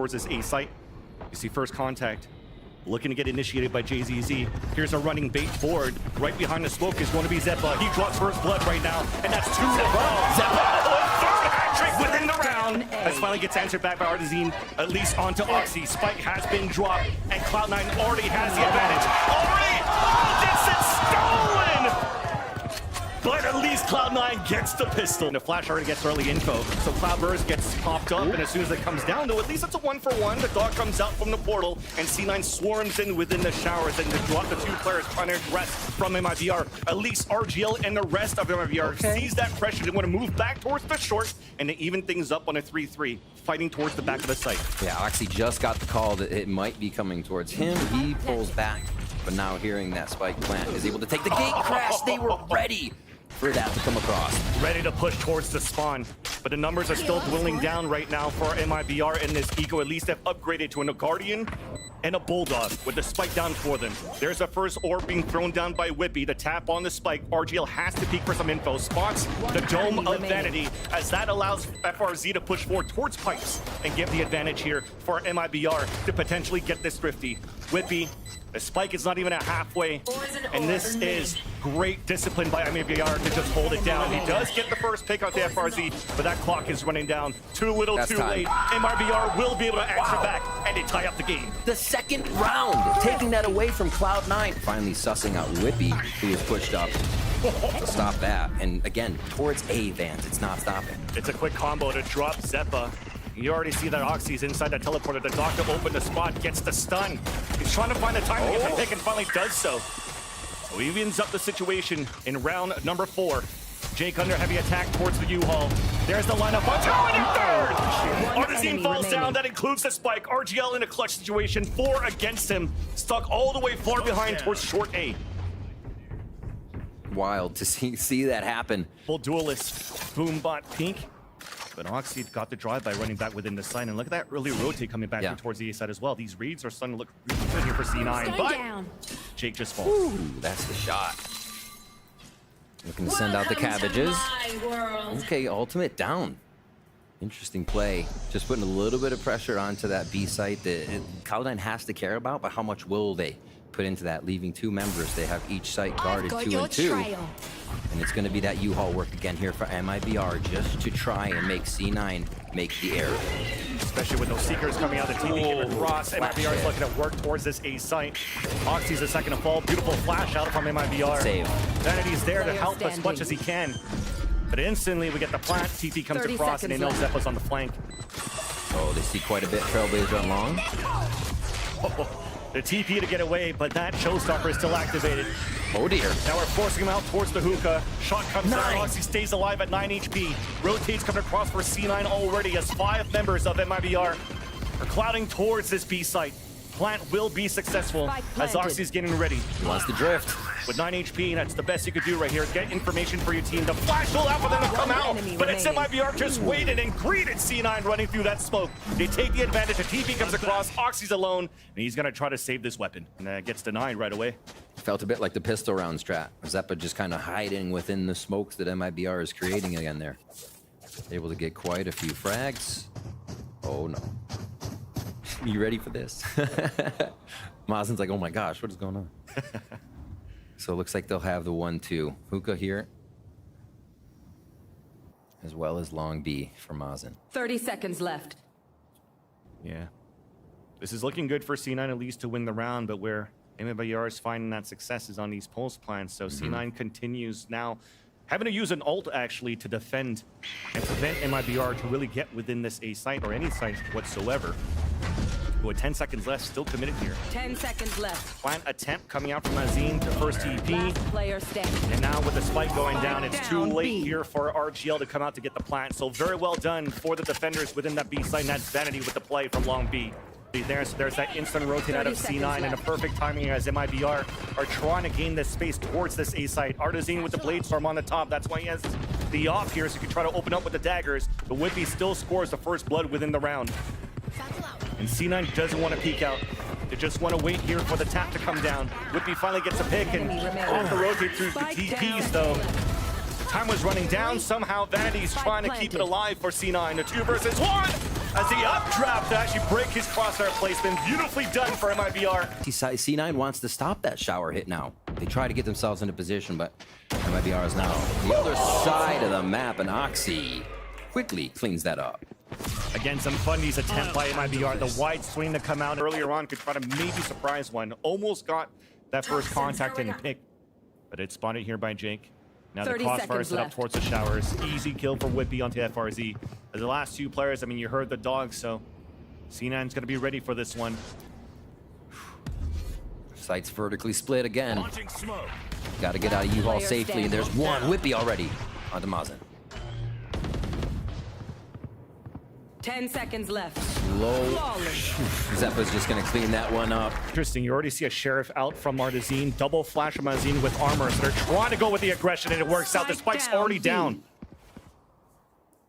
towards this A site. You see first contact. Looking to get initiated by JZZ. Here's a running bait forward. Right behind the smoke is going to be Zeppa. He drops first blood right now, and that's 2 Zeppa. Third hat-trick within the round. As finally gets answered back by Artazine, at least onto Oxy. Spike has been dropped, and Cloud9 already has the advantage. Already! This is stolen! But at least Cloud9 gets the pistol. And the flash already gets early info. So Cloudburst gets popped up, and as soon as it comes down to at least it's a 1-for-1. The dog comes out from the portal, and C9 swarms in within the showers, and to drop the 2 players trying to rest from Mibr. At least RGL and the rest of Mibr sees that pressure. They want to move back towards the short, and they even things up on a 3-3, fighting towards the back of the site. Yeah, Oxy just got the call that it might be coming towards him. He pulls back, but now hearing that Spike plant is able to take the gate crash. They were ready for that to come across. Ready to push towards the spawn, but the numbers are still dwindling down right now for Mibr, and this eco at least have upgraded to a Guardian and a Bulldog with the Spike down for them. There's a first orb being thrown down by Whippy. The tap on the Spike. RGL has to peek for some info. Spots the Dome of Vanity, as that allows FRZ to push forward towards pipes and give the advantage here for Mibr to potentially get this thrifty. Whippy, the Spike is not even at halfway, and this is great discipline by Mibr to just hold it down. He does get the first pick out the FRZ, but that clock is running down. Too little, too late. Mibr will be able to answer back, and they tie up the game. The second round, taking that away from Cloud9. Finally sussing out Whippy, who is pushed up to stop that. And again, towards A, Vans, it's not stopping. It's a quick combo to drop Zeppa. You already see that Oxy's inside that teleporter. The doctor opened the spot, gets the stun. He's trying to find the time to get the pick and finally does so. So he evens up the situation in round number 4. Jake under heavy attack towards the U-Haul. There's the lineup. Oh, and third! Artazine falls down. That includes the Spike. RGL in a clutch situation. 4 against him. Stuck all the way far behind towards short A. Wild to see that happen. Full duelist. Boombot pink. But Oxy got the drive by running back within the sign. And look at that early rotate coming back towards the A side as well. These reads are starting to look really good here for C9. But Jake just falls. Ooh, that's the shot. Looking to send out the cabbages. Okay, ultimate down. Interesting play. Just putting a little bit of pressure onto that B site that Cloud9 has to care about, but how much will they put into that? Leaving 2 members. They have each site guarded 2 and 2. And it's going to be that U-Haul work again here for Mibr, just to try and make C9 make the error. Especially with those Seekers coming out, the TV getting across. Mibr is looking to work towards this A site. Oxy's the second to fall. Beautiful flash out from Mibr. Save. Vanity's there to help as much as he can. But instantly we get the plant. TP comes across and they know Zeppa's on the flank. Oh, they see quite a bit. Trailblazer on long. The TP to get away, but that showstopper is still activated. Oh dear. Now we're forcing him out towards the hookah. Shot comes down. Oxy stays alive at 9 HP. Rotates coming across for C9 already as 5 members of Mibr are clouding towards this B site. Plant will be successful as Oxy's getting ready. He wants to drift. With 9 HP, that's the best you could do right here. Get information for your team. The flash will out for them to come out, but it's Mibr just waited and greeted C9 running through that smoke. They take the advantage. The TP comes across. Oxy's alone, and he's going to try to save this weapon. And gets denied right away. Felt a bit like the pistol round strat. Zeppa just kind of hiding within the smokes that Mibr is creating again there. Able to get quite a few frags. Oh no. You ready for this? Mazin's like, oh my gosh, what is going on? So it looks like they'll have the 1-2. Hookah here, as well as long B for Mazin. 30 seconds left. Yeah. This is looking good for C9 at least to win the round, but where Mibr is finding that success is on these pulse plants. So C9 continues now having to use an ult actually to defend and prevent Mibr to really get within this A site or any site whatsoever. With 10 seconds left, still committed here. 10 seconds left. Plant attempt coming out from Azim to first TP. Last player standing. And now with the Spike going down, it's too late B. here for RGL to come out to get the plant. So very well done for the defenders within that B site. And that's Vanity with the play from long B. There's that instant rotate out of C9 and a perfect timing as Mibr are trying to gain this space towards this A site. Artazine with the Blade Storm on the top. That's why he has the off here, so he can try to open up with the daggers. But Whippy still scores the first blood within the round. And C9 doesn't want to peek out. They just want to wait here for the tap to come down. Whippy finally gets a pick and off the rotate through the TPs though. Time was running down. Somehow Vanity's trying to keep it alive for C9. The 2 versus 1. as the updraft to actually break his crosshair placement. Beautifully done for Mibr. C9 wants to stop that shower hit now. They try to get themselves into position, but Mibr is now the other side of the map, and Oxy quickly cleans that up. Again, some funnies attempt by Mibr. The wide swing to come out earlier on could try to maybe surprise one. Almost got that first contact and pick, but it's spotted here by Jake. Now the crossfire set up towards the showers. Easy kill for Whippy onto FRZ. As the last two players, I mean, you heard the dog, so C9's going to be ready for this one. Sights vertically split again. Got to get out of U-Haul safely, and there's one. Whippy already onto Mazen. 10 seconds left. Low. Zeppa's just going to clean that one up. Interesting. You already see a Sheriff out from Artazine. Double flash from Artazine with armor. So they're trying to go with the aggression, and it works out. The spike's already down.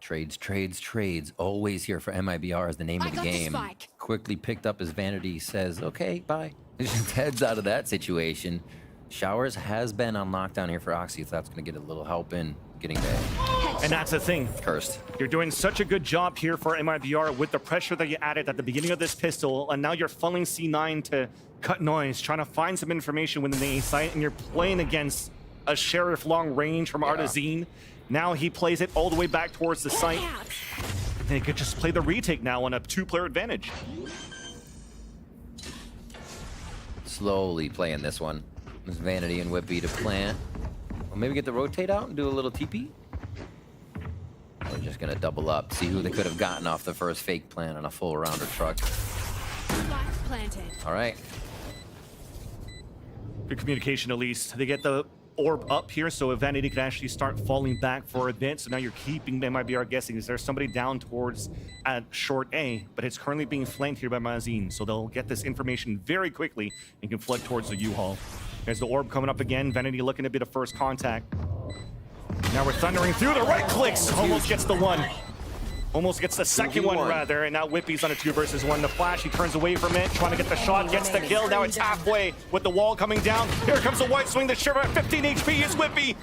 Trades, trades, trades. Always here for Mibr is the name of the game. Quickly picked up his vanity, says, okay, bye. Just heads out of that situation. Showers has been on lockdown here for Oxy, so that's going to get a little help in getting there. And that's the thing. Cursed. You're doing such a good job here for Mibr with the pressure that you added at the beginning of this pistol, and now you're funneling C9 to cut noise, trying to find some information within the A site, and you're playing against a Sheriff long range from Artazine. Now he plays it all the way back towards the site. And they could just play the retake now on a two-player advantage. Slowly playing this one. There's Vanity and Whippy to plant. Or maybe get the rotate out and do a little TP. We're just gonna double up, see who they could have gotten off the first fake plant on a full rounder truck. All right. Good communication, at least. They get the orb up here, so Vanity can actually start falling back for a bit. So now you're keeping Mibr guessing. Is there somebody down towards at short A? But it's currently being flanked here by Mazin, so they'll get this information very quickly and can flood towards the U-Haul. There's the orb coming up again. Vanity looking to be the first contact. Now we're thundering through. The right clicks. Almost gets the one. Almost gets the second one, rather. And now Whippy's on a 2 versus 1. The flash, he turns away from it, trying to get the shot, gets the kill. Now it's halfway with the wall coming down. Here comes the white swing. The Sheriff at 15 HP is Whippy.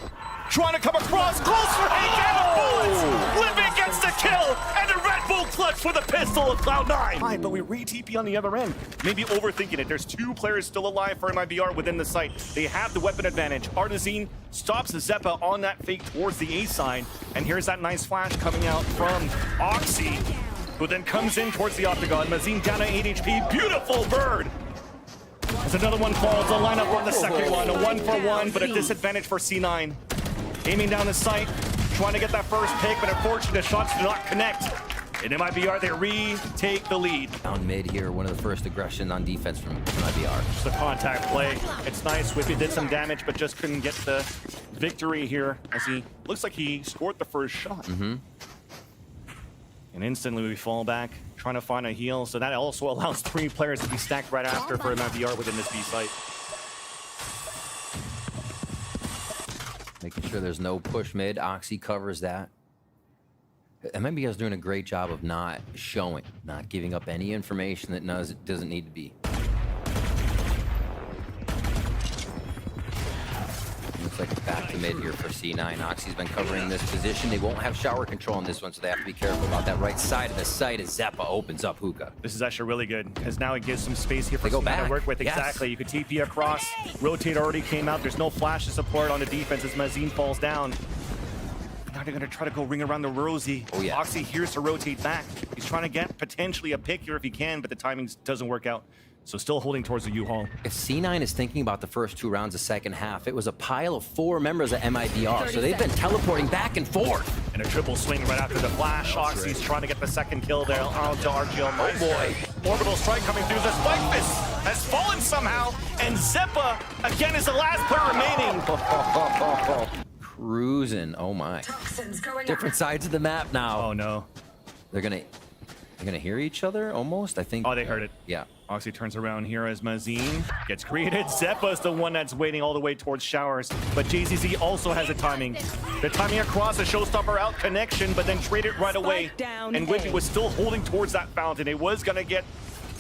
Trying to come across, close for Hank and the bullets. Whippy gets the kill, and a Red Bull clutch for the pistol of Cloud9. But we re-TP on the other end. Maybe overthinking it. There's 2 players still alive for Mibr within the site. They have the weapon advantage. Artazine stops Zeppa on that fake towards the A side. And here's that nice flash coming out from Oxy, who then comes in towards the Octagon. Mazin down at 8 HP. Beautiful bird. As another one falls, the lineup on the second one. A 1-for-1, but a disadvantage for C9. Aiming down the sight, trying to get that first pick, but unfortunately the shots do not connect. And Mibr, they retake the lead. Down mid here, one of the first aggression on defense from Mibr. Just a contact play. It's nice. Whippy did some damage, but just couldn't get the victory here as he looks like he scored the first shot. And instantly we fall back, trying to find a heal. So that also allows 3 players to be stacked right after for Mibr within this B site. Making sure there's no push mid. Oxy covers that. Mibr is doing a great job of not showing, not giving up any information that doesn't need to be. Looks like back to mid here for C9. Oxy's been covering this position. They won't have shower control on this one, so they have to be careful about that right side of the site as Zeppa opens up hookah. This is actually really good, because now it gives some space here for go C9 back. to work with. Yes. Exactly. You could TP across. Rotate already came out. There's no flash to support on the defense as Mazin falls down. Now they're going to try to go ring around the Rosie. Oh, yeah. Oxy hears to rotate back. He's trying to get potentially a pick here if he can, but the timing doesn't work out. So still holding towards the U-Haul. If C9 is thinking about the first 2 rounds of second half, it was a pile of 4 members of Mibr, so they've been teleporting back and forth. And a triple swing right after the flash. Oxy's trying to get the second kill there onto RGL. Oh boy. Orbital strike coming through. The spike fist has fallen somehow. And Zeppa, again, is the last player remaining. Cruising. Oh my. Different sides of the map now. Oh no. They're gonna hear each other almost, I think. Oh, they heard it. Yeah. Oxy turns around here as Mazin gets created. Zeppa's the one that's waiting all the way towards showers. But JZZ also has the timing. The timing across the showstopper out connection, but then traded right away. And Whippy was still holding towards that fountain. It was going to get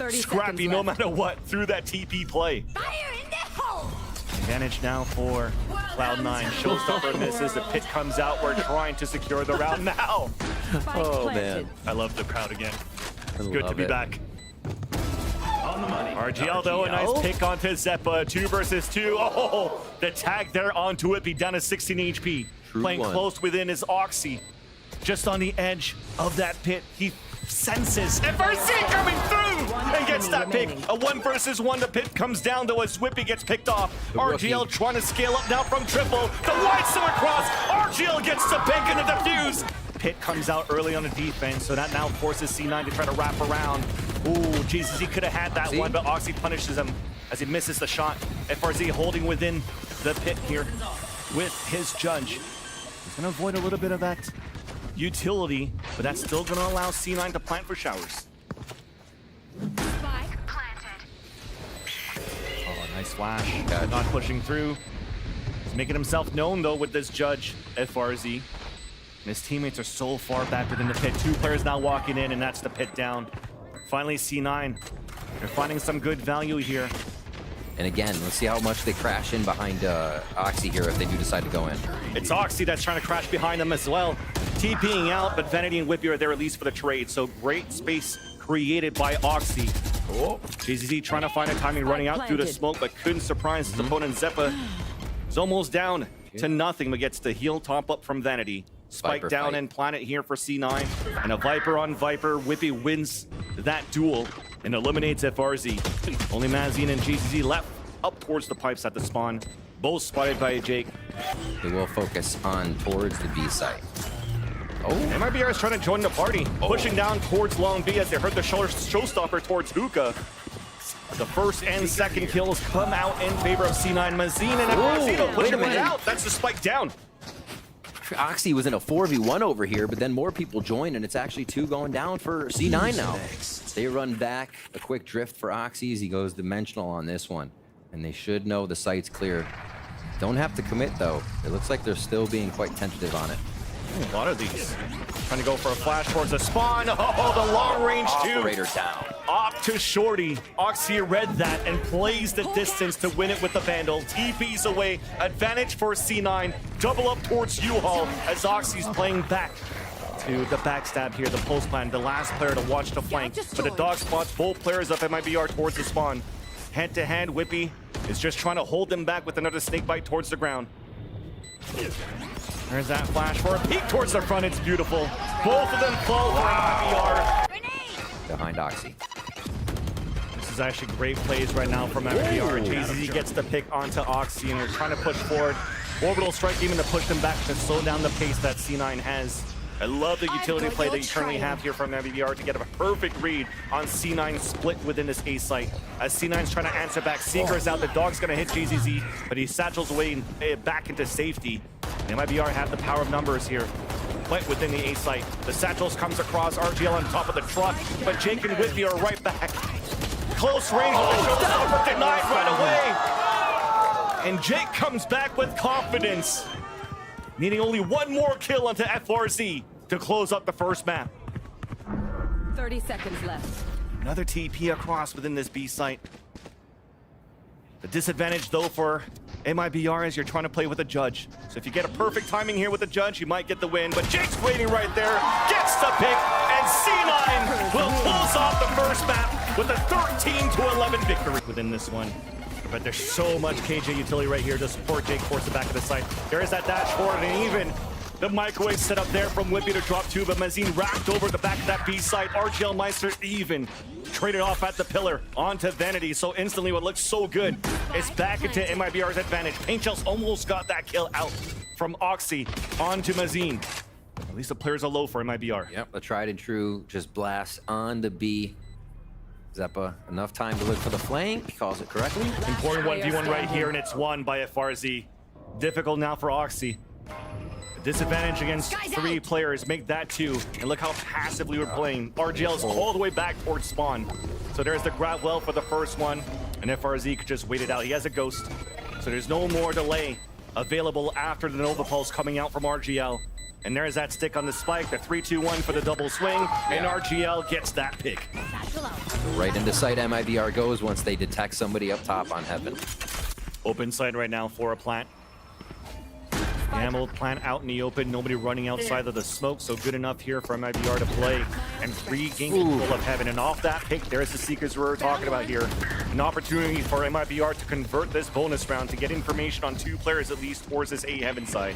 scrappy no matter what through that TP play. Advantage now for Cloud9. Showstopper misses. The pit comes out. We're trying to secure the round now. Oh, man. I love the crowd again. It's good to be back. RGL though, a nice pick onto Zeppa. 2 versus 2. Oh, the tag there onto it. Be down to 16 HP. Playing close within is Oxy. Just on the edge of that pit. He senses FRC coming through and gets that pick. A 1 versus 1. The pit comes down though as Whippy gets picked off. RGL trying to scale up now from triple. The wide still across. RGL gets the pick and the defuse. Pit comes out early on the defense, so that now forces C9 to try to wrap around. Ooh, Jesus, he could have had that one, but Oxy punishes him as he misses the shot. FRZ holding within the pit here with his judge. He's gonna avoid a little bit of that utility, but that's still gonna allow C9 to plant for showers. Spike planted. Oh, nice flash. Not pushing through. He's making himself known though with this judge, FRZ. And his teammates are so far back within the pit. 2 players now walking in, and that's the pit down. Finally, C9. They're finding some good value here. And again, let's see how much they crash in behind Oxy here if they do decide to go in. It's Oxy that's trying to crash behind them as well. TPing out, but Vanity and Whippy are there at least for the trade. So great space created by Oxy. Oh, JZZ trying to find a timing, running out through the smoke, but couldn't surprise his opponent Zeppa. He's almost down to nothing, but gets the heal top up from Vanity. Spike Viper down fight. and Planet here for C9. And a Viper on Viper. Whippy wins that duel and eliminates FRZ. Only Mazine and JZZ left up towards the pipes at the spawn. Both spotted by Jake. They will focus on towards the B site. Oh, MIBR is trying to join the party. Pushing down towards Long B as they heard the showstopper towards Hookah. The first and second kills come out in favor of C9. Mazine and FRZ pushing it out. That's the spike down. Oxy was in a 4v1 over here, but then more people joined, and it's actually 2 going down for C9 now. They run back, a quick drift for Oxy as he goes dimensional on this one. And they should know the site's clear. Don't have to commit, though. It looks like they're still being quite tentative on it. A lot of these. Trying to go for a flash towards the spawn. Oh, the long range too. Operator down. Up to Shorty. Oxy read that and plays the distance to win it with the Vandal. TP's away. Advantage for C9. Double up towards U-Haul as Oxy's playing back to the backstab here. The post plan. The last player to watch the flank. But the dog spots both players of MIBR towards the spawn. Hand to hand, Whippy is just trying to hold them back with another snake bite towards the ground. There's that flash for a peek towards the front. It's beautiful. Both of them fall for MIBR. Behind Oxy. This is actually great plays right now from MIBR. JZZ gets the pick onto Oxy, and they're trying to push forward. Orbital strike even to push them back to slow down the pace that C9 has. I love the utility play that you currently have here from MIBR to get a perfect read on C9 split within this A site. As C9's trying to answer back, Seeker's out, the dog's gonna hit JZZ, but he satchels away back into safety. MIBR have the power of numbers here. Went within the A site. The satchels comes across, RGL on top of the truck, but Jake and Whippy are right back. Close range with the showstopper denied right away. And Jake comes back with confidence, needing only 1 more kill onto FRZ to close up the first map. 30 seconds left. Another TP across within this B site. The disadvantage though for MIBR is you're trying to play with a judge. So if you get a perfect timing here with the judge, you might get the win. But Jake's waiting right there, gets the pick, and C9 will close off the first map with a 13-11 victory within this one. But there's so much KJ utility right here to support Jake towards the back of the site. There is that dash forward, and even the microwave set up there from Whippy to drop 2, but Mazine racked over the back of that B site. RGL Meister even traded off at the pillar onto Vanity, so instantly what looks so good is back into MIBR's advantage. Paint Shells almost got that kill out from Oxy onto Mazine. At least the players are low for MIBR. Yep, the tried and true just blast on the B. Zeppa, enough time to look for the flank, calls it correctly. Important 1v1 right here, and it's won by FRZ. Difficult now for Oxy. Disadvantage against 3 players, make that 2. And look how passively we're playing. RGL is all the way back towards spawn. So there's the grab well for the first one, and FRZ could just wait it out. He has a ghost, so there's no more delay available after the Nova Pulse coming out from RGL. And there's that stick on the spike, the 3-2-1 for the double swing, and RGL gets that pick. Right into sight MIBR goes once they detect somebody up top on Heaven. Open side right now for a plant. Gambled plant out in the open, nobody running outside of the smoke, so good enough here for Mibr to play and regain control of heaven. And off that pick, there's the Seekers we were talking about here. An opportunity for Mibr to convert this bonus round to get information on 2 players at least towards this A heaven side.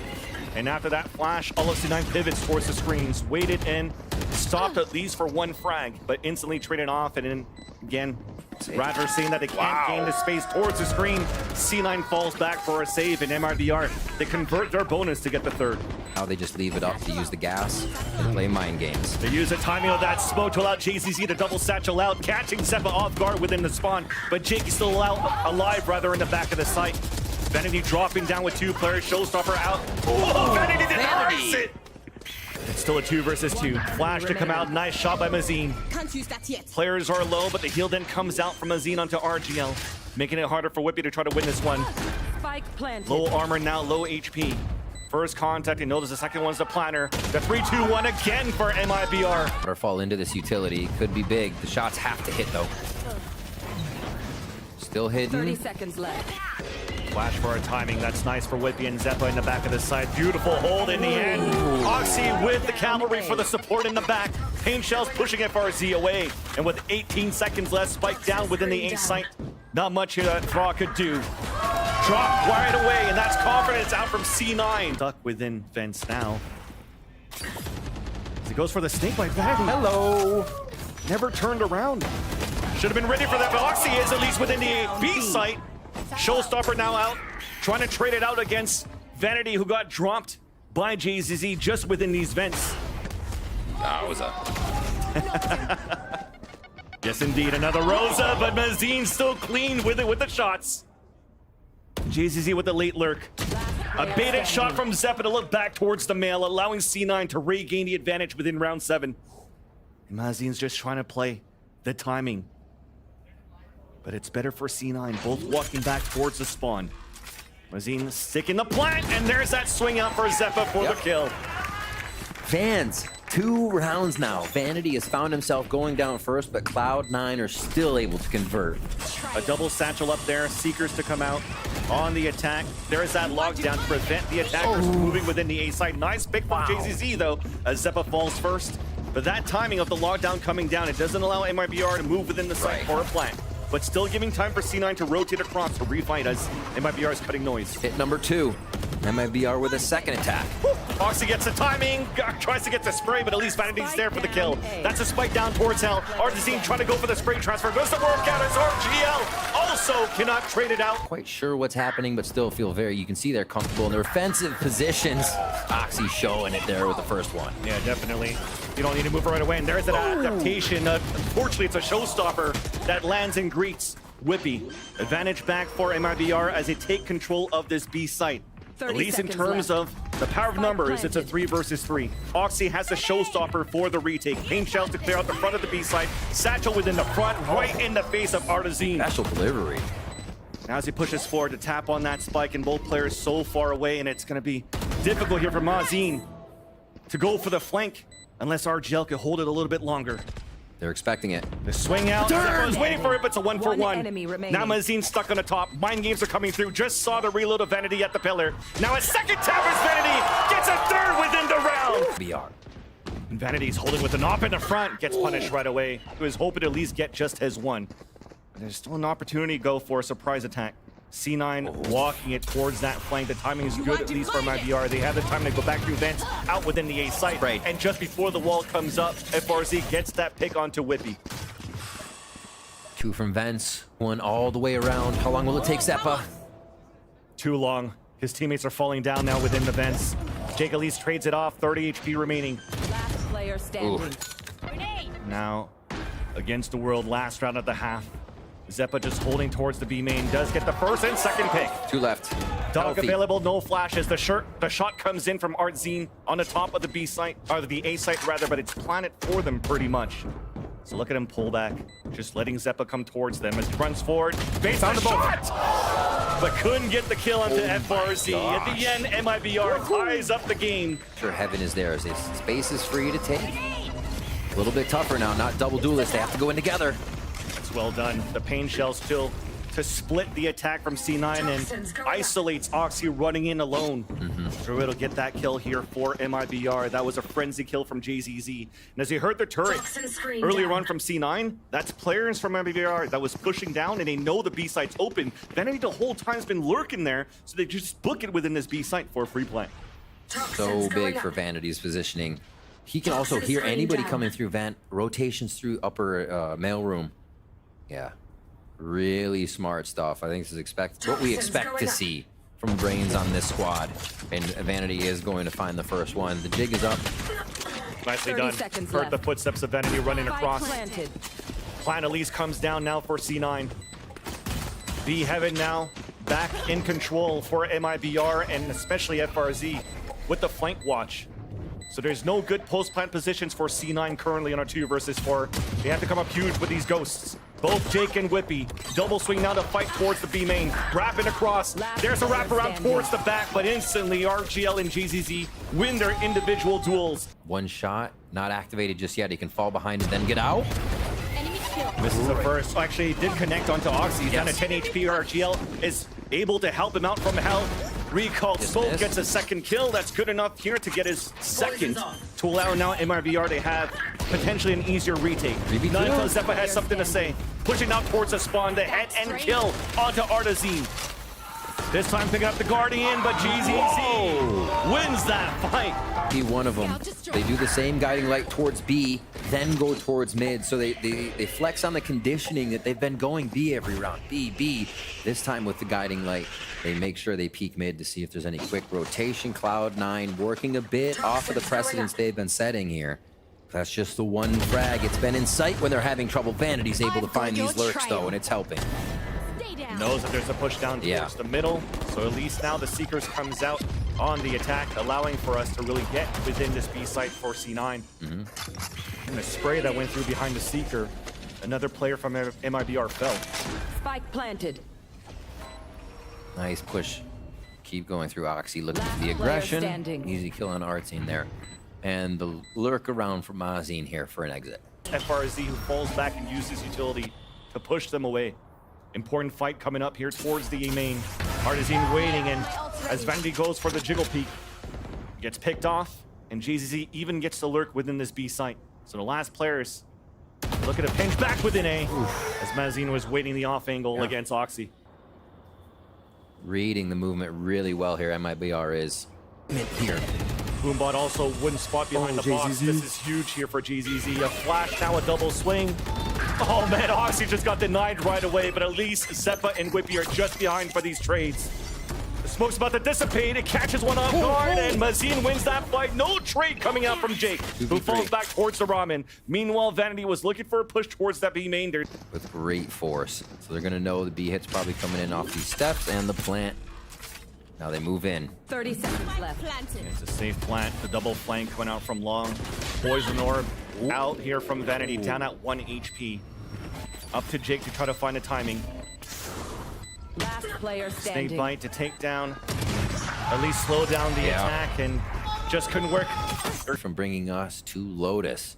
And after that flash, all of C9 pivots towards the screens, waited in, stopped at least for 1 frag, but instantly traded off, and then again, Roger saying that they can't gain the space towards the screen. C9 falls back for a save, and Mibr, they convert their bonus to get the 3rd. How they just leave it up to use the gas and play mind games. They use the timing of that smoke to allow JCZ to double satchel out, catching Zeppa off guard within the spawn, but Jake is still alive rather in the back of the site. Vanity dropping down with 2 players, Showstopper out. Oh, Vanity didn't erase it! It's still a 2 versus 2. Flash to come out, nice shot by Mazine. Can't use that yet. Players are low, but the heal then comes out from Mazine onto RGL, making it harder for Whippy to try to win this one. Spike planted. Low armor now, low HP. First contact, he knows the second one's the planner. The 3-2-1 again for Mibr. Waterfall into this utility could be big. The shots have to hit though. Still 30 hidden. seconds left. Flash for our timing. That's nice for Whippy and Zeppa in the back of the side. Beautiful hold in the end. Oxy with the cavalry for the support in the back. Pain Shells pushing FRZ away. And with 18 seconds left, Spike down within the A site. Not much here that Thraw could do. Drop right away, and that's confidence out from C9. Stuck within fence now. As he goes for the snake bite. Hello. Never turned around. Should have been ready for that, but Oxy is at least within the B site. Showstopper now out, trying to trade it out against Vanity, who got dropped by JZZ just within these vents. That was a... Yes, indeed, another Rosa, but Mazine still clean with it with the shots. JZZ with the late lurk. A baited shot from Zeppa to look back towards the mail, allowing C9 to regain the advantage within round 7. And Mazine's just trying to play the timing. But it's better for C9, both walking back towards the spawn. Mazine sticking the plant, and there's that swing out for Zeppa for the kill. Fans, 2 rounds now. Vanity has found himself going down first, but Cloud9 are still able to convert. A double satchel up there, Seekers to come out on the attack. There's that lockdown to prevent the attackers from moving within the A side. Nice pick from JZZ though, as Zeppa falls first. But that timing of the lockdown coming down, it doesn't allow Mibr to move within the site for a plant. But still giving time for C9 to rotate across to refight as Mibr is cutting noise. Hit number 2. Mibr with a second attack. Oxy gets the timing, tries to get the spray, but at least Vanity's there for the kill. That's a spike down towards Hell. Artazine trying to go for the spray transfer. Goes to work out as RGL also cannot trade it out. Quite sure what's happening, but still feel very, you can see they're comfortable in their offensive positions. Oxy showing it there with the first one. Yeah, definitely. You don't need to move right away, and there's that adaptation. Unfortunately, it's a showstopper that lands and greets Whippy. Advantage back for Mibr as they take control of this B site. At least in terms of the power of numbers, it's a 3 versus 3. Oxy has the showstopper for the retake. Pain Shells to clear out the front of the B site. Satchel within the front, right in the face of Artazine. Special delivery. Now as he pushes forward to tap on that spike, and both players so far away, and it's going to be difficult here for Mazine to go for the flank, unless RGL could hold it a little bit longer. They're expecting it. The swing out, Zeppa's waiting for it, but it's a 1-for-1. One enemy remaining. Now Mazine's stuck on the top. Mind games are coming through. Just saw the reload of Vanity at the pillar. Now a second tap as Vanity gets a 3rd within the round. BR. And Vanity's holding with an op in the front. Gets punished right away. He was hoping to at least get just his 1. There's still an opportunity to go for a surprise attack. C9 walking it towards that flank. The timing is good, at least for Mibr. They have the time to go back through vents, out within the A site. Right. And just before the wall comes up, FRZ gets that pick onto Whippy. 2 from vents, 1 all the way around. How long will it take Zeppa? Too long. His teammates are falling down now within the vents. Jake Elise trades it off, 30 HP remaining. Last player standing. Now, against the world, last round of the half. Zeppa just holding towards the B main, does get the first and second pick. 2 left. Dog Healthy. available, no flashes. The shot comes in from Artzine on the top of the B site, or the A site rather, but it's planted for them pretty much. So look at him pull back, just letting Zeppa come towards them as he runs forward. Base on the shot! But couldn't get the kill onto FRZ. At the end, Mibr ties up the game. Sure, heaven is there as space is free to take. A little bit tougher now, not double duelist. They have to go in together. It's well done. The Pain Shell still to split the attack from C9 and isolates Oxy running in alone. So it'll get that kill here for MIBR. That was a frenzy kill from JZZ. And as you heard the turret earlier on from C9, that's players from MIBR that was pushing down, and they know the B site's open. Vanity the whole time's been lurking there, so they just book it within this B site for a free play. So big for Vanity's positioning. He can also hear anybody coming through rotations through upper mail room. Yeah, really smart stuff. I think this is what we expect to see from Brains on this squad. And Vanity is going to find the first one. The jig is up. Nicely done. Heard the footsteps of Vanity running across. Plan Elise comes down now for C9. B Heaven now back in control for MIBR and especially FRZ with the flank watch. So there's no good post-plant positions for C9 currently on a 2 versus 4. They have to come up huge with these ghosts. Both Jake and Whippy. Double swing now to fight towards the B main. Wrapping across. There's a wraparound towards the back, but instantly RGL and GZZ win their individual duels. One shot, not activated just yet. He can fall behind and then get out. Misses the first. Actually, did connect onto Oxy. Down to 10 HP. RGL is able to help him out from hell. Recalled Soul gets a second kill. That's good enough here to get his second to allow now MIBR to have potentially an easier retake. Not until Zeppa has something to say. Pushing out towards the spawn, the head and kill onto Artazine. This time picking up the Guardian, but GZZ wins that fight. Be one of them. They do the same guiding light towards B, then go towards mid. So they flex on the conditioning that they've been going B every round. B. This time with the guiding light, they make sure they peek mid to see if there's any quick rotation. Cloud9 working a bit off of the precedents they've been setting here. That's just the one frag. It's been in sight when they're having trouble. Vanity's able to find these lurks though, and it's helping. Knows that there's a push down towards the middle, so at least now the Seekers comes out on the attack, allowing for us to really get within this B site for C9. And the spray that went through behind the Seeker, another player from MIBR fell. Spike planted. Nice push. Keep going through Oxy, looking for the aggression. Easy kill on Artine there. And the lurk around for Mazine here for an exit. FRZ who falls back and uses utility to push them away. Important fight coming up here towards the A main. Artazine waiting, and as Vanity goes for the jiggle peek, gets picked off, and GZZ even gets to lurk within this B site. So the last players look at a pinch back within A, as Mazine was waiting the off angle against Oxy. Reading the movement really well here, MIBR is here. Boombot also wouldn't spot behind the box. This is huge here for GZZ. A flash, now a double swing. Oh man, Oxy just got denied right away, but at least Zeppa and Whippy are just behind for these trades. The smoke's about to dissipate. It catches one off guard, and Mazine wins that fight. No trade coming out from Jake, who falls back towards the Ramen. Meanwhile, Vanity was looking for a push towards that B main. With great force. So they're going to know the B hit's probably coming in off these steps and the plant. Now they move in. 30 seconds left. It's a safe plant. The double flank went out from long. Poison orb out here from Vanity, down at 1 HP. Up to Jake to try to find the timing. Last player standing. Snake bite to take down, at least slow down the attack, and just couldn't work. From bringing us to Lotus.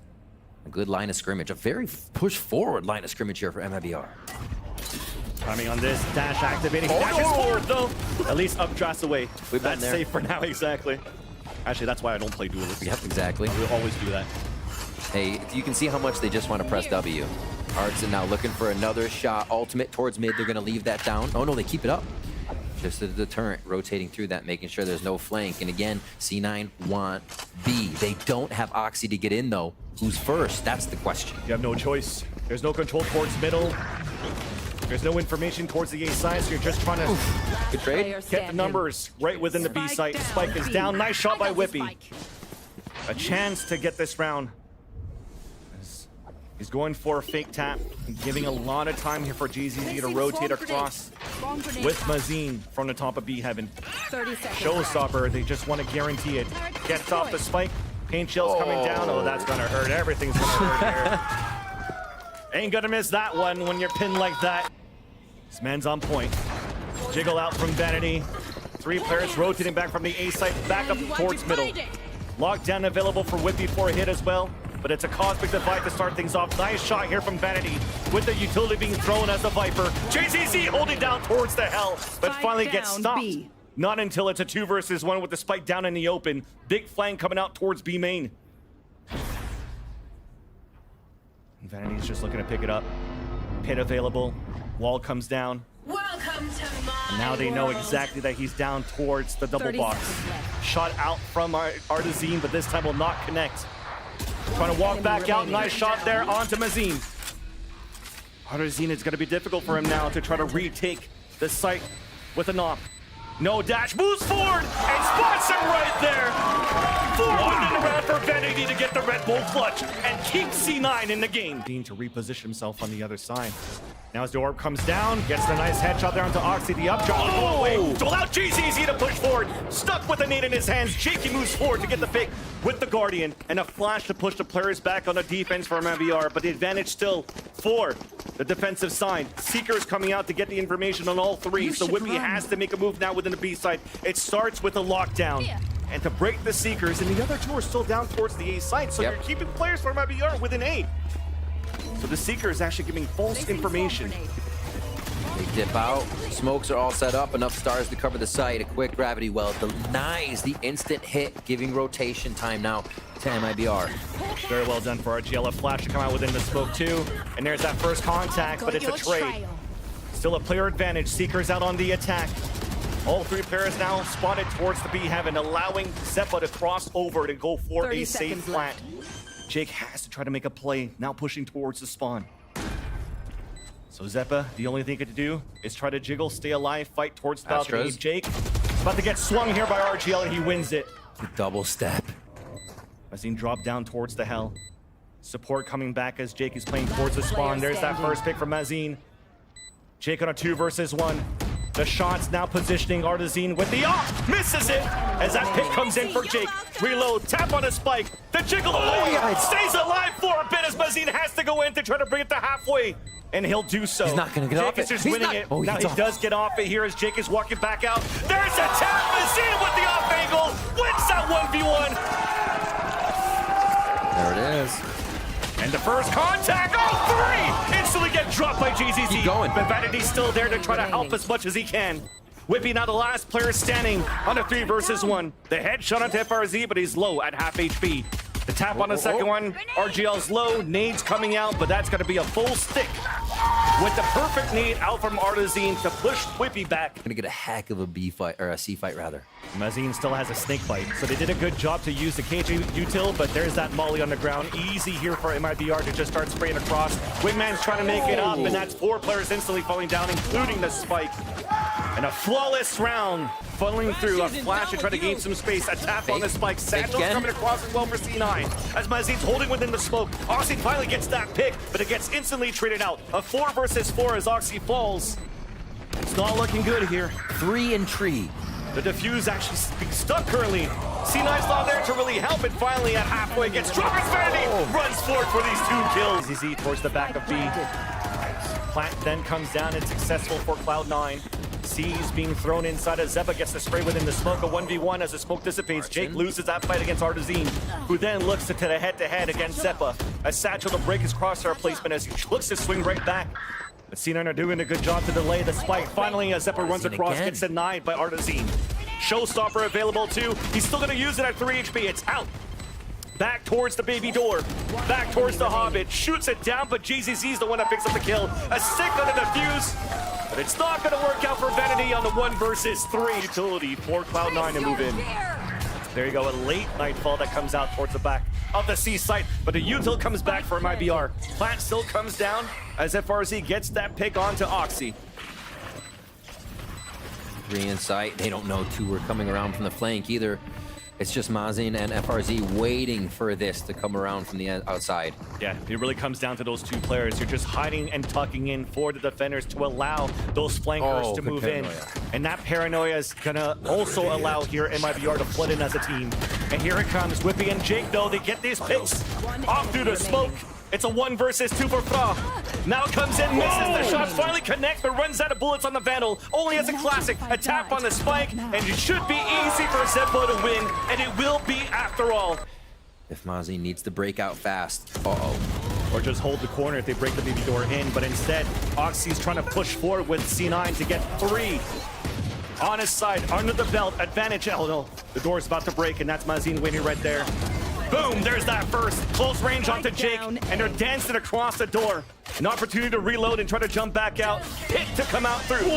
A good line of scrimmage. A very push forward line of scrimmage here for MIBR. Timing on this, dash activating, dashes forward though. At least updrafts away. That's safe for now, exactly. Actually, that's why I don't play duelists. Yep, exactly. We always do that. Hey, you can see how much they just want to press W. Artson now looking for another shot. Ultimate towards mid. They're going to leave that down. Oh, no, they keep it up. Just a deterrent, rotating through that, making sure there's no flank. And again, C9 want B. They don't have Oxy to get in, though. Who's first? That's the question. You have no choice. There's no control towards middle. There's no information towards the A side, so you're just trying to good trade. Get the numbers right within the B site. Spike is down. Nice shot by Whippy. A chance to get this round. He's going for a fake tap, giving a lot of time here for GZZ to rotate across with Mazine from the top of B Heaven. Showstopper, they just want to guarantee it. Gets off the spike. Paint shell's coming down. Oh, that's gonna hurt. Everything's gonna hurt here. Ain't gonna miss that one when you're pinned like that. This man's on point. Jiggle out from Vanity. 3 players rotating back from the A site, back up towards middle. Lockdown available for Whippy for a hit as well. but it's a cosmic divide to start things off. Nice shot here from Vanity with the utility being thrown as the Viper. JZZ holding down towards the hell, but finally gets stopped. B. Not until it's a 2 versus 1 with the spike down in the open. Big flank coming out towards B main. Vanity's just looking to pick it up. Pit available. Wall comes down. Welcome to my Now they know world. exactly that he's down towards the double 30 box. seconds left. Shot out from Artazine, but this time will not connect. Trying to walk back out. Nice shot there onto Mazine. Artazine, it's going to be difficult for him now to try to retake the site with a knock. No dash, moves forward, and spots him right there. 4-1 in the round for Vanity to get the Red Bull clutch and keep C9 in the game. Dean to reposition himself on the other side. Now as the orb comes down, gets the nice headshot there onto Oxy, the up jump. Oh, wait, to allow GZZ to push forward. Stuck with the nade in his hands, Jakey moves forward to get the pick with the Guardian, and a flash to push the players back on the defense for Mibr, but the advantage still for the defensive side. Seeker's coming out to get the information on all three, so Whippy has to make a move now within the B side. It starts with a lockdown. And to break the Seekers, and the other two are still down towards the A side, so you're keeping players from Mibr within A. So the Seeker is actually giving false information. They dip out. Smokes are all set up. Enough stars to cover the site. A quick gravity well denies the instant hit, giving rotation time now to Mibr. Very well done for RGL. A flash to come out within the smoke too. And there's that first contact, but it's a trade. Still a player advantage. Seekers out on the attack. All three players now spotted towards the B heaven, allowing Zeppa to cross over to go for a safe plant. Jake has to try to make a play, now pushing towards the spawn. So Zeppa, the only thing he could do is try to jiggle, stay alive, fight towards the balcony. Jake is about to get swung here by RGL, and he wins it. The double step. Mazine dropped down towards the hell. Support coming back as Jake is playing towards the spawn. There's that first pick from Mazine. Jake on a 2 versus 1. The shots now positioning Artazine with the off. Misses it as that pick comes in for Jake. Reload, tap on a spike. The jiggle away. Stays alive for a bit as Mazine has to go in to try to bring it to halfway. And he'll do so. He's not going to get off it. Jake is just winning it. Oh, now he does get off it here as Jake is walking back out. There's a tap. Mazine with the off angle. Wins that 1v1. There it is. And the first contact, oh, 3! Instantly get dropped by GZZ. Keep going. But Vanity's still there to try to help as much as he can. Whippy now the last player standing on a 3 versus 1. The headshot onto FRZ, but he's low at half HP. The tap on the second one, RGL's low, nades coming out, but that's gonna be a full stick. With the perfect nade out from Artazine to push Whippy back. Gonna get a heck of a B fight, or a C fight rather. Mazine still has a snake bite, so they did a good job to use the KJ util, but there's that molly on the ground. Easy here for Mibr to just start spraying across. Wingman's trying to make it up, and that's 4 players instantly falling down, including the spike. And a flawless round funneling through. A flash to try to gain some space. A tap on the spike. Satchel's coming across as well for C9. As Mazine's holding within the smoke. Oxy finally gets that pick, but it gets instantly traded out. A 4 versus 4 as Oxy falls. It's not looking good here. 3 and tree. The defuse actually being stuck currently. C9's not there to really help, and finally at halfway gets dropped. Vanity runs forward for these 2 kills. ZZ towards the back of B. Plant then comes down and successful for Cloud9. C's being thrown inside as Zeppa gets the spray within the smoke. A 1v1 as the smoke dissipates. Jake loses that fight against Artazine, who then looks to the head-to-head against Zeppa. As Satchel to break his crosshair placement as he looks to swing right back. But C9 are doing a good job to delay the spike. Finally, as Zeppa runs across, gets denied by Artazine. Showstopper available too. He's still going to use it at 3 HP. It's out. Back towards the baby door. Back towards the Hobbit. Shoots it down, but GZZ's the one that picks up the kill. A stick on the defuse. But it's not going to work out for Vanity on the 1 versus 3 utility for Cloud9 to move in. There you go, a late nightfall that comes out towards the back of the C site, but the util comes back for Mibr. Plant still comes down as FRZ gets that pick onto Oxy. 3 in sight. They don't know 2 are coming around from the flank either. It's just Mazin and FRZ waiting for this to come around from the outside. Yeah, it really comes down to those 2 players. You're just hiding and tucking in for the defenders to allow those flankers to move in. And that paranoia is gonna also allow here Mibr to flood in as a team. And here it comes, Whippy and Jake though, they get these picks off through the smoke. It's a 1 versus 2 for Fra. Now comes in, misses the shot, finally connects, but runs out of bullets on the Vandal. Only as a classic, a tap on the spike, and it should be easy for Zeppo to win, and it will be after all. if Mazin needs to break out fast. Uh-oh. Or just hold the corner if they break the BB door in. But instead, Oxy's trying to push forward with C9 to get 3 on his side, under the belt, advantage. Oh no, the door's about to break, and that's Mazin waiting right there. Boom, there's that first. Close range onto Jake, and they're dancing across the door. An opportunity to reload and try to jump back out. Hit to come out through.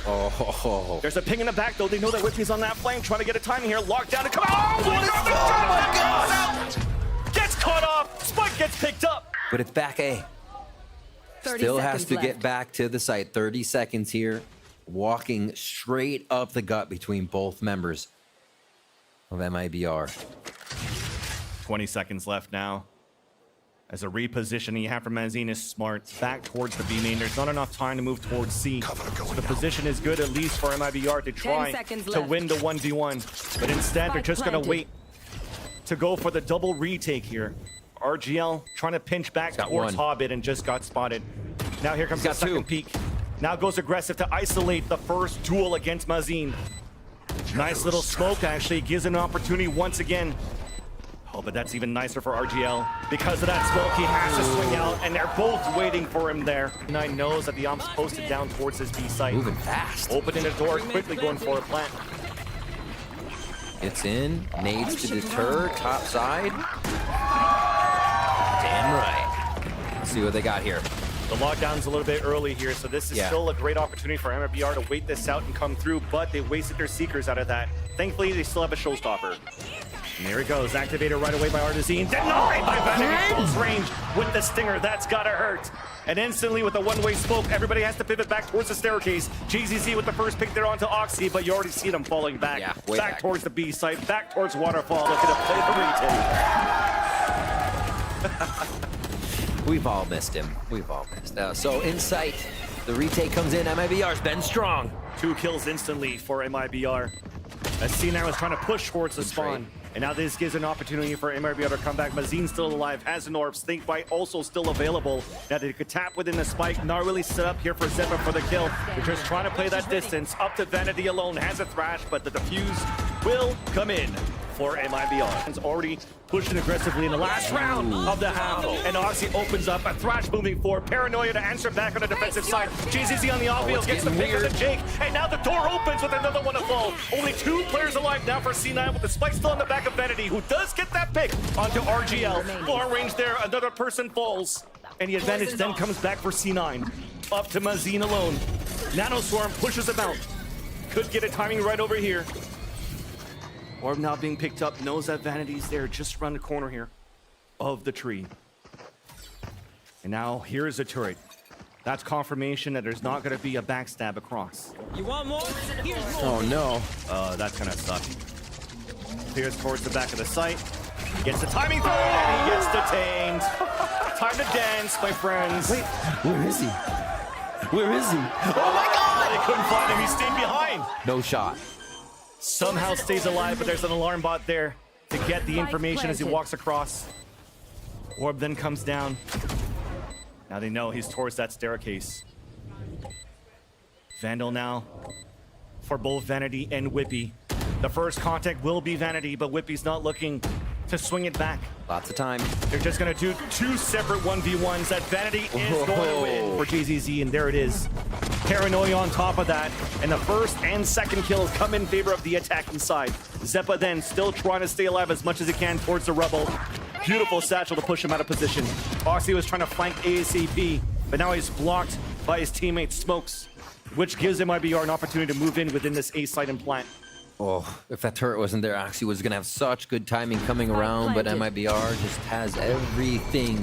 Oh. There's a ping in the back, though. They know that Whippy's on that flank, trying to get a timing here. Locked down to come out. Oh, my God! Gets caught off. Spike gets picked up. But it's back A. 30 Still has seconds to get left. back to the site. 30 seconds here. Walking straight up the gut between both members of MIBR. 20 seconds left now. As a repositioning you have from Mazin is smart. Back towards the B main. There's not enough time to move towards C. So the position is good, at least for MIBR, to try to win the 1v1. But instead, they're just going to wait to go for the double retake here. RGL trying to pinch back towards Hobbit and just got spotted. Now here comes the second peek. Now goes aggressive to isolate the first duel against Mazin. Nice little smoke, actually. Gives an opportunity once again. Oh, but that's even nicer for RGL. Because of that smoke, he has to swing out, and they're both waiting for him there. Nine knows that the omp's posted down towards his B site. Moving fast. Opening the door, quickly going for a plant. Gets in, nades to deter, top side. Damn right. Let's see what they got here. The lockdown's a little bit early here, so this is still a great opportunity for MIBR to wait this out and come through, but they wasted their Seekers out of that. Thankfully, they still have a showstopper. And there he goes, activated right away by Artizine. Denied by Vanity close range with the Stinger. That's gotta hurt. And instantly with a one-way smoke, everybody has to pivot back towards the staircase. GZZ with the first pick there onto Oxy, but you already see them falling back. Yeah, back towards the B site, back towards Waterfall. Looking to play the retake. We've all missed him. We've all missed. So in sight, the retake comes in. MIBR's been strong. 2 kills instantly for MIBR. As C9 was trying to push towards the spawn. And now this gives an opportunity for MIBR to come back. Mazin's still alive, has an orb. Stinkbite also still available. Now they could tap within the spike. Not really set up here for Zeppa for the kill. They're just trying to play that distance. Up to Vanity alone, has a thrash, but the defuse will come in for MIBR. It's already pushing aggressively in the last round of the half. And Oxy opens up, a thrash moving forward. Paranoia to answer back on the defensive side. GZZ on the offfield gets the pick of the Jake. And now the door opens with another one to fall. Only 2 players alive now for C9 with the spike still on the back of Vanity, who does get that pick onto RGL. Long range there, another person falls. And the advantage then comes back for C9. Up to Mazin alone. Nanoswarm pushes him out. Could get a timing right over here. Orb now being picked up, knows that Vanity's there just around the corner here of the tree. And now here's a turret. That's confirmation that there's not going to be a backstab across. You want more? Here's more. Oh no. That's going to suck. Clears towards the back of the site. Gets the timing through, and he gets detained. Time to dance, my friends. Wait, where is he? Where is he? Oh my God! They couldn't find him. He stayed behind. No shot. Somehow stays alive, but there's an alarm bot there to get the information as he walks across. Orb then comes down. Now they know he's towards that staircase. Vandal now for both Vanity and Whippy. The first contact will be Vanity, but Whippy's not looking to swing it back. Lots of time. They're just going to do 2 separate 1v1s. That Vanity is going to win for GZZ, and there it is. Paranoia on top of that, and the first and second kills come in favor of the attacking side. Zeppa then still trying to stay alive as much as he can towards the Rebel. Beautiful satchel to push him out of position. Oxy was trying to flank ASAP, but now he's blocked by his teammate Smokes, which gives MIBR an opportunity to move in within this A site and plant. Oh, if that turret wasn't there, Oxy was going to have such good timing coming around, but MIBR just has everything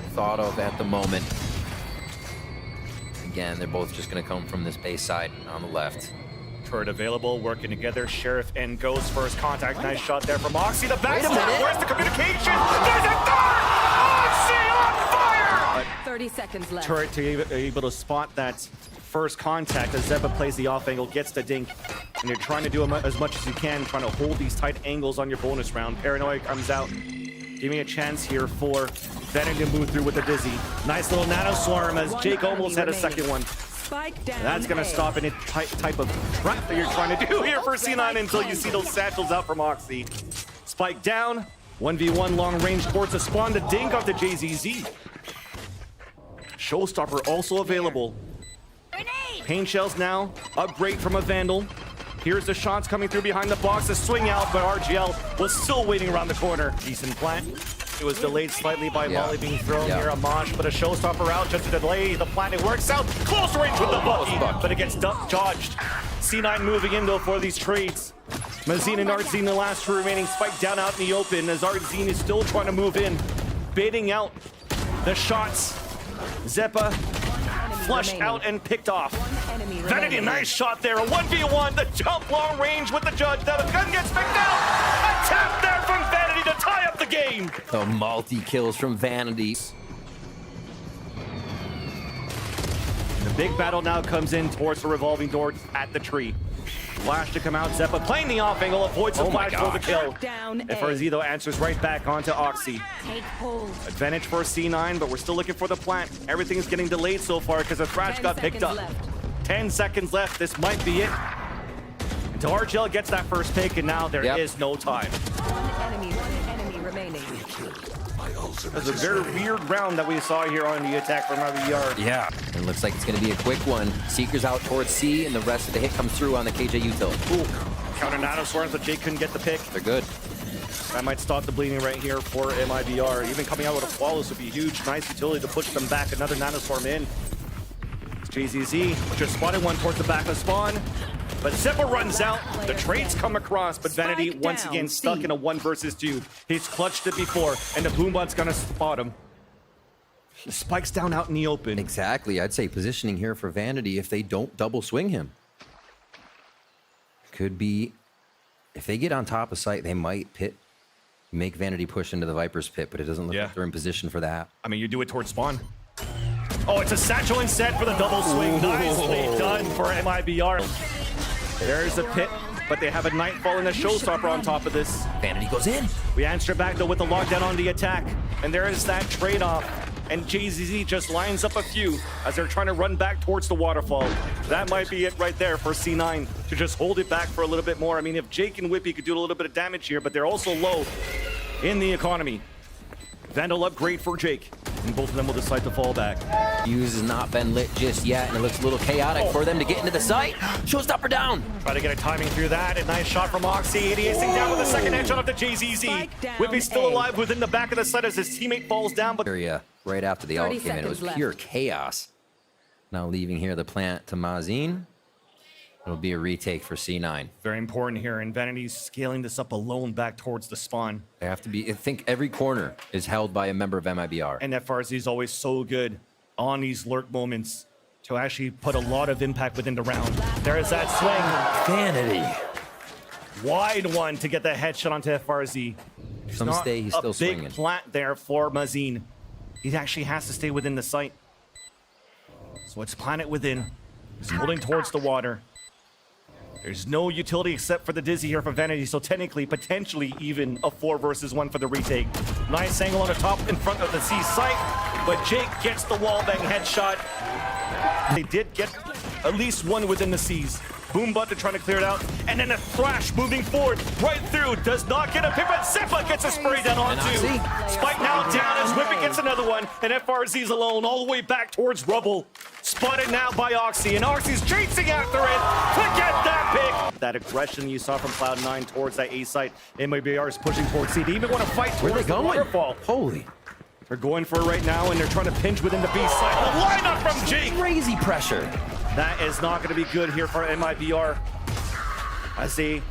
thought of at the moment. Again, they're both just going to come from this base side on the left. Turret available, working together. Sheriff and Ghost first contact. Nice shot there from Oxy. The backstab. Where's the communication? There's a third! Oxy on fire! 30 seconds left. Turret to be able to spot that first contact as Zeppa plays the off angle, gets the dink. And you're trying to do as much as you can, trying to hold these tight angles on your bonus round. Paranoia comes out. Give me a chance here for Venom to move through with the Dizzy. Nice little nano swarm as Jake almost had a second one. Spike down. That's going to stop any type of trap that you're trying to do here for C9 until you see those satchels out from Oxy. Spike down. 1v1 long range towards the spawn to dink off the JZZ. Showstopper also available. Pain shells now. Upgrade from a Vandal. Here's the shots coming through behind the box. The swing out, but RGL was still waiting around the corner. Decent plant. It was delayed slightly by Molly being thrown here. A mosh, but a showstopper out just to delay the plant. It works out. Close range with the Bucky, but it gets dodged. C9 moving in though for these trades. Mazine and Artzine, the last two remaining, spike down out in the open as Artzine is still trying to move in, baiting out the shots. Zeppa flushed out and picked off. Vanity, nice shot there. A 1v1, the jump long range with the judge. Now the gun gets picked out. A tap there from Vanity to tie up the game. The multi-kills from Vanity. The big battle now comes in towards the revolving door at the tree. Flash to come out. Zeppa playing the off angle, avoids the flash for the kill. FRZ though answers right back onto Oxy. Take hold. Advantage for C9, but we're still looking for the plant. Everything's getting delayed so far because the Thrash got picked up. 10 seconds left. This might be it. Until RGL gets that first pick, and now there is no time. One enemy remaining. It was a very weird round that we saw here on the attack from Mibr. Yeah. It looks like it's going to be a quick one. Seeker's out towards C, and the rest of the hit comes through on the KJ util. Ooh. Counter nano swarms, but Jake couldn't get the pick. They're good. That might stop the bleeding right here for Mibr. Even coming out with a flawless would be huge. Nice utility to push them back. Another nano swarm in. It's JZZ, just spotted one towards the back of spawn. But Zeppa runs out. The trades come across, but Vanity once again stuck in a 1 versus 2. He's clutched it before, and the Boombot's gonna spot him. The spike's down out in the open. Exactly. I'd say positioning here for Vanity if they don't double swing him. Could be, if they get on top of site, they might make Vanity push into the Viper's pit, but it doesn't look like they're in position for that. I mean, you do it towards spawn. Oh, it's a satchel instead for the double swing. Nicely done for Mibr. There's a pit, but they have a Nightfall and a Showstopper on top of this. Vanity goes in. We answer back though with the lockdown on the attack, and there is that trade-off. And JZZ just lines up a few as they're trying to run back towards the waterfall. That might be it right there for C9 to just hold it back for a little bit more. I mean, if Jake and Whippy could do a little bit of damage here, but they're also low in the economy. Vandal upgrade for Jake, and both of them will decide to fall back. Fuse has not been lit just yet, and it looks a little chaotic for them to get into the site. Showstopper down. Try to get a timing through that. A nice shot from Oxy. 88ing down with a second headshot off the JZZ. Whippy's still alive within the back of the site as his teammate falls down. But Area right after the ult came in, it was pure chaos. Now leaving here the plant to Mazine. It'll be a retake for C9. very important here, and Vanity's scaling this up alone back towards the spawn. They have to be, I think every corner is held by a member of Mibr. And FRZ is always so good on these lurk moments to actually put a lot of impact within the round. There is that swing. Vanity. Wide one to get the headshot onto FRZ. Some stay, he's still swinging. A big plant there for Mazine. He actually has to stay within the site. So it's planet within. He's holding towards the water. There's no utility except for the Dizzy here for Vanity, so technically, potentially even a 4 versus 1 for the retake. Nice angle on the top in front of the C site, but Jake gets the wallbang headshot. They did get at least one within the C's. Boombot trying to clear it out, and then a Thrash moving forward, right through, does not get a pick, but Zeppa gets a spray down onto. Spike now down as Whippy gets another one, and FRZ's alone all the way back towards rubble. Spotted now by Oxy, and Oxy's chasing after it to get that pick. That aggression you saw from Cloud9 towards that A site. Mibr is pushing towards C. They even want to fight towards Where are they going? waterfall. Holy. They're going for it right now, and they're trying to pinch within the B side. The lineup from Jake. Crazy pressure. That is not going to be good here for Mibr, as they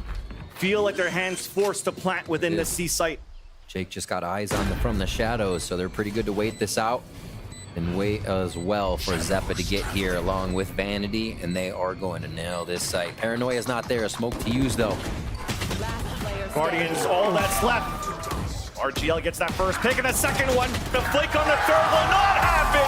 feel like their hands forced to plant within the C site. Jake just got eyes on from the shadows, so they're pretty good to wait this out. And wait as well for Zeppa to get here along with Vanity, and they are going to nail this site. Paranoia's not there, a smoke to use though. Guardians, all that's left. RGL gets that first pick, and a second one. The flake on the third will not happen.